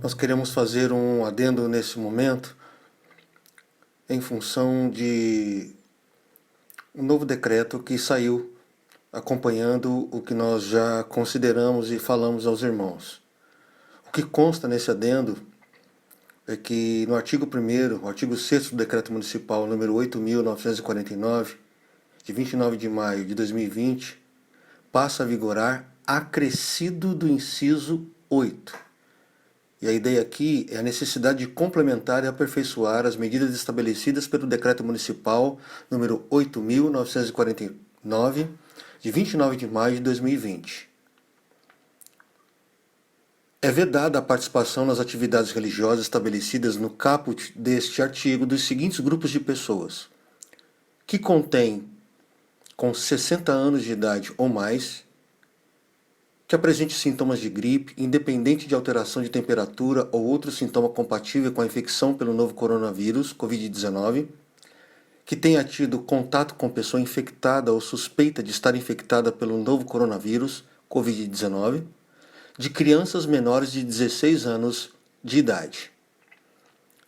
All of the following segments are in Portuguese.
Nós queremos fazer um adendo nesse momento em função de um novo decreto que saiu acompanhando o que nós já consideramos e falamos aos irmãos. O que consta nesse adendo é que no artigo 1º, o artigo 6º do Decreto Municipal número 8.949, de 29 de maio de 2020, passa a vigorar acrescido do inciso 8. E a ideia aqui é a necessidade de complementar e aperfeiçoar as medidas estabelecidas pelo Decreto Municipal número 8.949, de 29 de maio de 2020. É vedada a participação nas atividades religiosas estabelecidas no caput deste artigo dos seguintes grupos de pessoas: que contém com 60 anos de idade ou mais, que apresente sintomas de gripe, independente de alteração de temperatura ou outro sintoma compatível com a infecção pelo novo coronavírus, Covid-19, que tenha tido contato com pessoa infectada ou suspeita de estar infectada pelo novo coronavírus, Covid-19, de crianças menores de 16 anos de idade.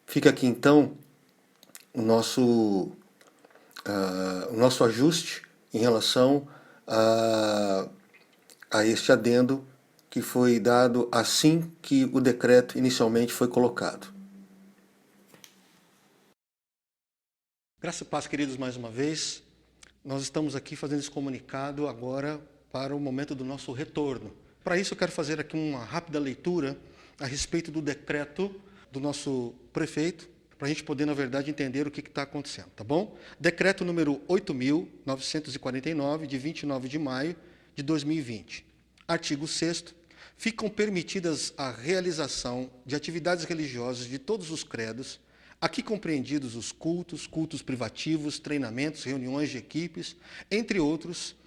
Fica aqui então o nosso ajuste em relação a este adendo que foi dado assim que o decreto inicialmente foi colocado. Graça e paz, queridos, mais uma vez. Nós estamos aqui fazendo esse comunicado agora para o momento do nosso retorno. Para isso eu quero fazer aqui uma rápida leitura a respeito do decreto do nosso prefeito, para a gente poder, na verdade, entender o que está acontecendo, tá bom? Decreto número 8.949, de 29 de maio de 2020. Artigo 6º. Ficam permitidas a realização de atividades religiosas de todos os credos, aqui compreendidos os cultos privativos, treinamentos, reuniões de equipes, entre outros,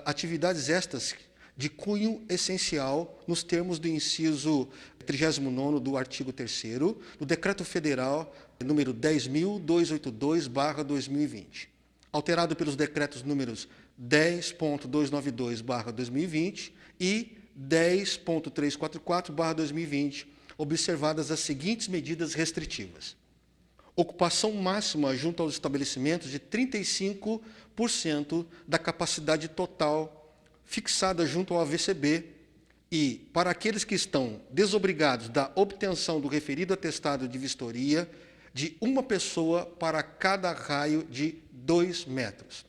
atividades estas de cunho essencial nos termos do inciso 39º do artigo 3º do Decreto Federal número 10.282/2020, alterado pelos decretos números 10.292/2020 e 10.344/2020, observadas as seguintes medidas restritivas: ocupação máxima junto aos estabelecimentos de 35% da capacidade total fixada junto ao AVCB e, para aqueles que estão desobrigados da obtenção do referido atestado de vistoria, de uma pessoa para cada raio de 2 metros.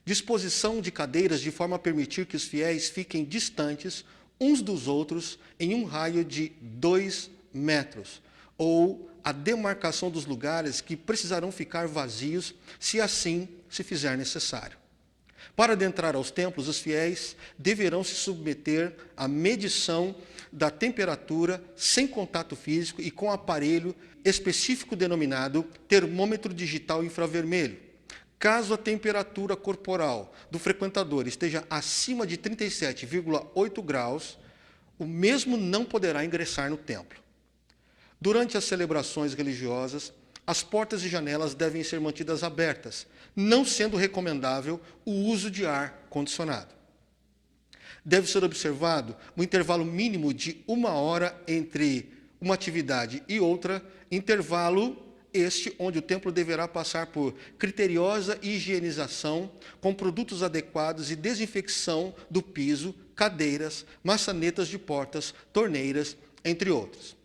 Disposição de cadeiras de forma a permitir que os fiéis fiquem distantes uns dos outros em um raio de 2 metros, ou a demarcação dos lugares que precisarão ficar vazios, se assim se fizer necessário. Para adentrar aos templos, os fiéis deverão se submeter à medição da temperatura sem contato físico e com aparelho específico denominado termômetro digital infravermelho. Caso a temperatura corporal do frequentador esteja acima de 37,8 graus, o mesmo não poderá ingressar no templo. Durante as celebrações religiosas, as portas e janelas devem ser mantidas abertas, não sendo recomendável o uso de ar condicionado. Deve ser observado um intervalo mínimo de 1 hora entre uma atividade e outra, intervalo este onde o templo deverá passar por criteriosa higienização com produtos adequados e desinfecção do piso, cadeiras, maçanetas de portas, torneiras, entre outros.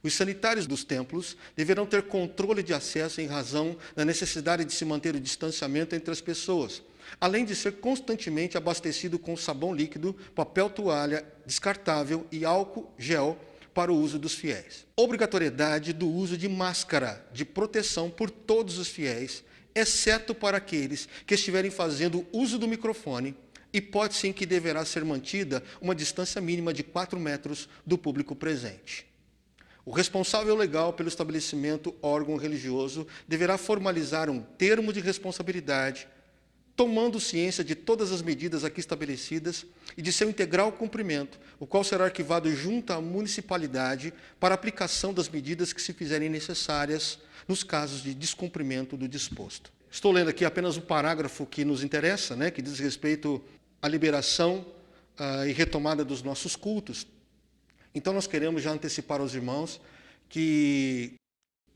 Os sanitários dos templos deverão ter controle de acesso em razão da necessidade de se manter o distanciamento entre as pessoas, além de ser constantemente abastecido com sabão líquido, papel toalha descartável e álcool gel para o uso dos fiéis. Obrigatoriedade do uso de máscara de proteção por todos os fiéis, exceto para aqueles que estiverem fazendo uso do microfone, hipótese em que deverá ser mantida uma distância mínima de 4 metros do público presente. O responsável legal pelo estabelecimento órgão religioso deverá formalizar um termo de responsabilidade, tomando ciência de todas as medidas aqui estabelecidas e de seu integral cumprimento, o qual será arquivado junto à municipalidade para aplicação das medidas que se fizerem necessárias nos casos de descumprimento do disposto. Estou lendo aqui apenas o parágrafo que nos interessa, que diz respeito à liberação e retomada dos nossos cultos. Então nós queremos já antecipar aos irmãos que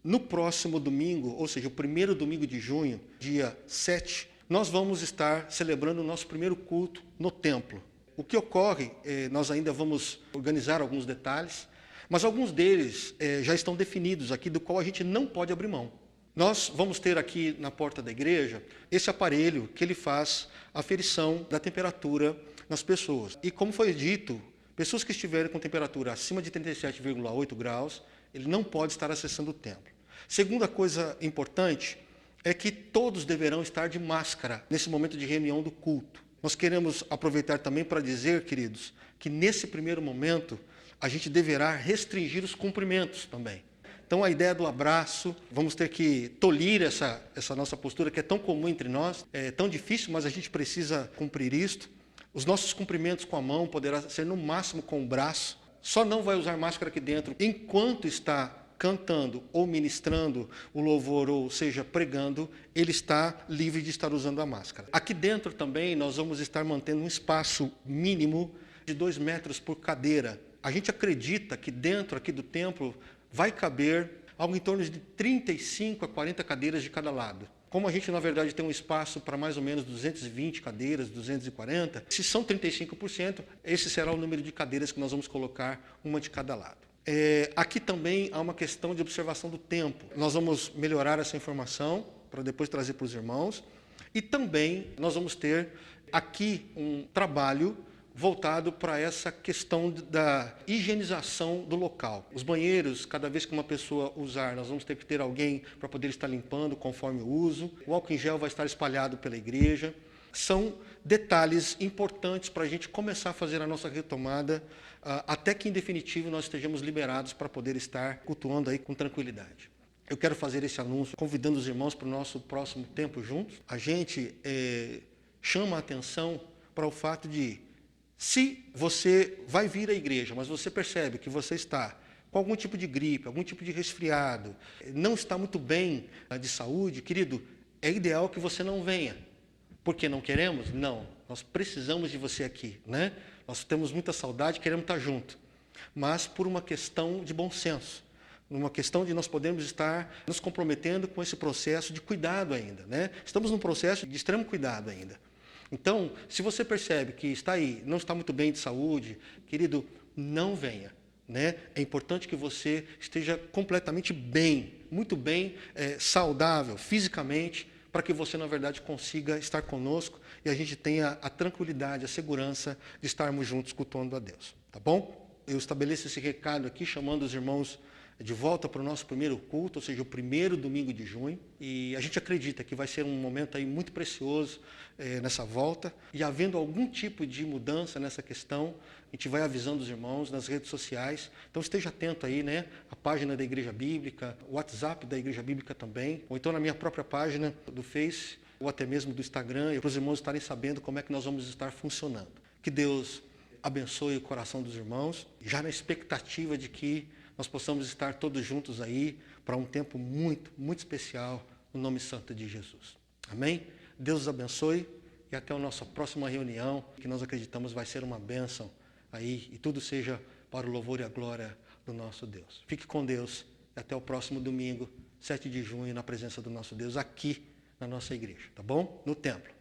no próximo domingo, ou seja, o primeiro domingo de junho, dia 7, nós vamos estar celebrando o nosso primeiro culto no templo. O que ocorre, nós ainda vamos organizar alguns detalhes, mas alguns deles já estão definidos aqui, do qual a gente não pode abrir mão. Nós vamos ter aqui na porta da igreja esse aparelho que ele faz a aferição da temperatura nas pessoas. E como foi dito, pessoas que estiverem com temperatura acima de 37,8 graus, ele não pode estar acessando o templo. Segunda coisa importante é que todos deverão estar de máscara nesse momento de reunião do culto. Nós queremos aproveitar também para dizer, queridos, que nesse primeiro momento a gente deverá restringir os cumprimentos também. Então a ideia do abraço, vamos ter que tolir essa nossa postura que é tão comum entre nós, é tão difícil, mas a gente precisa cumprir isto. Os nossos cumprimentos com a mão poderá ser no máximo com o braço. Só não vai usar máscara aqui dentro enquanto está cantando ou ministrando o louvor, ou seja, pregando, ele está livre de estar usando a máscara. Aqui dentro também nós vamos estar mantendo um espaço mínimo de 2 metros por cadeira. A gente acredita que dentro aqui do templo vai caber algo em torno de 35 a 40 cadeiras de cada lado. Como a gente, na verdade, tem um espaço para mais ou menos 220 cadeiras, 240, se são 35%, esse será o número de cadeiras que nós vamos colocar, uma de cada lado. Aqui também há uma questão de observação do tempo. Nós vamos melhorar essa informação para depois trazer para os irmãos. E também nós vamos ter aqui um trabalho voltado para essa questão da higienização do local. Os banheiros, cada vez que uma pessoa usar, nós vamos ter que ter alguém para poder estar limpando conforme o uso. O álcool em gel vai estar espalhado pela igreja. São detalhes importantes para a gente começar a fazer a nossa retomada, até que, em definitivo, nós estejamos liberados para poder estar cultuando aí com tranquilidade. Eu quero fazer esse anúncio, convidando os irmãos para o nosso próximo tempo juntos. A gente chama a atenção para o fato de, se você vai vir à igreja, mas você percebe que você está com algum tipo de gripe, algum tipo de resfriado, não está muito bem de saúde, querido, é ideal que você não venha. Porque não queremos? Não. Nós precisamos de você aqui, né? Nós temos muita saudade, queremos estar junto. Mas por uma questão de bom senso, uma questão de nós podermos estar nos comprometendo com esse processo de cuidado ainda, né? Estamos num processo de extremo cuidado ainda. Então, se você percebe que está aí, não está muito bem de saúde, querido, não venha, né? É importante que você esteja completamente bem, muito bem, saudável, fisicamente, para que você, na verdade, consiga estar conosco e a gente tenha a tranquilidade, a segurança de estarmos juntos cultuando a Deus. Tá bom? Eu estabeleço esse recado aqui, chamando os irmãos de volta para o nosso primeiro culto, ou seja, o primeiro domingo de junho. E a gente acredita que vai ser um momento aí muito precioso nessa volta. E havendo algum tipo de mudança nessa questão, a gente vai avisando os irmãos nas redes sociais. Então esteja atento aí, né? A página da Igreja Bíblica, o WhatsApp da Igreja Bíblica também, ou então na minha própria página do Face, ou até mesmo do Instagram, para os irmãos estarem sabendo como é que nós vamos estar funcionando. Que Deus abençoe o coração dos irmãos, já na expectativa de que nós possamos estar todos juntos aí para um tempo muito, muito especial, no nome santo de Jesus. Amém? Deus os abençoe e até a nossa próxima reunião, que nós acreditamos vai ser uma bênção aí e tudo seja para o louvor e a glória do nosso Deus. Fique com Deus e até o próximo domingo, 7 de junho, na presença do nosso Deus, aqui na nossa igreja, tá bom? No templo.